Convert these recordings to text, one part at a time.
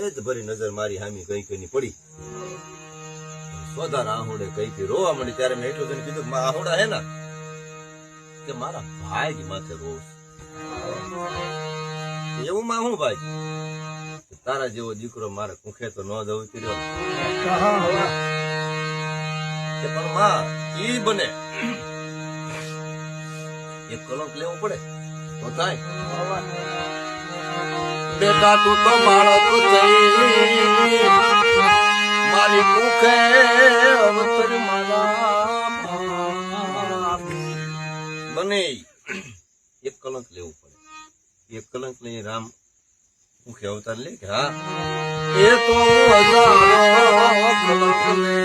સેજ ભરી નજર મારી હામી કઈ કઈ ની પડી સોધાર આહુડે કઈ કઈ રોવા મળી ત્યારે મેં એટલું જઈને કીધું આહુડા હે ને કે મારા ભાઈ જ માથે રોસ એવું માં હું ભાઈ તારા જેવો દીકરો મારે કુખે તો ન જવું રહ્યો પણ માં ઈ બને એક કલંક લેવું પડે તો થાય બેટા તું તો બાળક મારી કુખે અવતર મારા બને એક કલંક લેવું પડે એક કલંક લઈ રામ મુખે અવતાર લે કે હા એ તો હજારો કલંક લે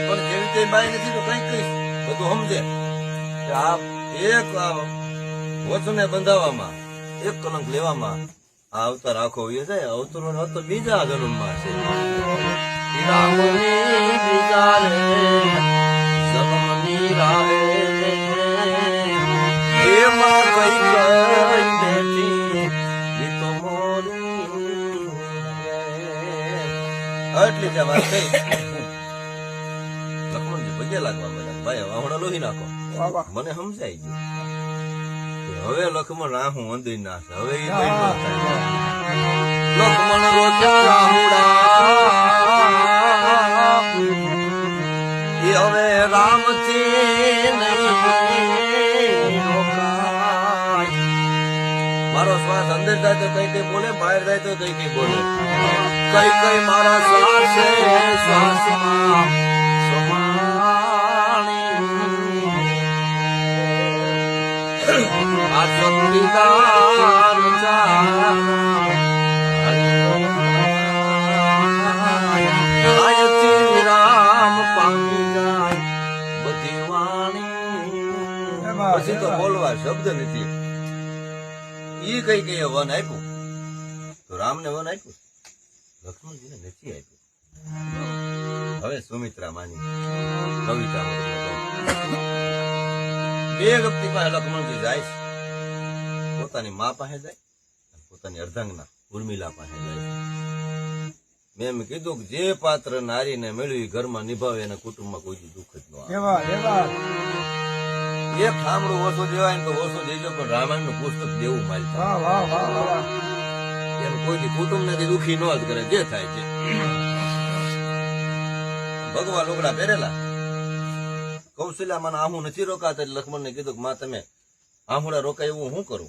પણ જેવી રીતે બાઈ નથી તો કઈ કઈશ બધું સમજે આ એક વચને બંધાવવામાં એક કલંક લેવામાં આ અવતાર આખો એ જાય અવતરો હતો બીજા જન્મમાં છે બીજા જન્મની રાહે એમાં કઈ બેઠી તો મોરી એટલી ત્યાં વાત થઈ લક્ષ્મણજી પગે લાગવા મળ્યા ભાઈ હવે હમણાં લોહી નાખો મને સમજાઈ ગયું હવે લક્ષ્મણ રાહું અંધી નાશે હવે એ લક્ષ્મણ રોક્યા રાહુડા એ હવે રામથી મારો શ્વાસ અંદર જાય તો કઈ કઈ બોલે બહાર જાય તો કઈ કઈ બોલે કઈ કઈ મારા શ્વાસમાં આ ચોકડીદાર રામ પામી જાય બધી વાણી પછી તો બોલવા શબ્દ નથી ઈ કઈ કઈ વન આપ્યું તો રામને વન આપ્યું લક્ષ્મણજીને નથી આપ્યું હવે સુમિત્રા માની કવિતા બે વ્યક્તિ પાસે લક્ષ્મણજી જાય પોતાની મા પાસે જાય પોતાની અર્ધાંગના ઉર્મિલા પાસે જાય મેં એમ કીધું કે જે પાત્ર નારીને મેળવી ઘરમાં નિભાવે એના કુટુંબમાં કોઈ દુઃખ જ ન આવે એક થાંભળું ઓછો દેવાય ને તો ઓછો દેજો પણ રામાયણ નું પુસ્તક દેવું માલતા એમ કોઈ કુટુંબ ને દુઃખી ન જ કરે જે થાય છે ભગવા લુગડા પહેરેલા કૌશલ્યા મને આહું નથી રોકાતા લક્ષ્મણ ને કીધું કે માં તમે આહુડા રોકાય એવું હું કરું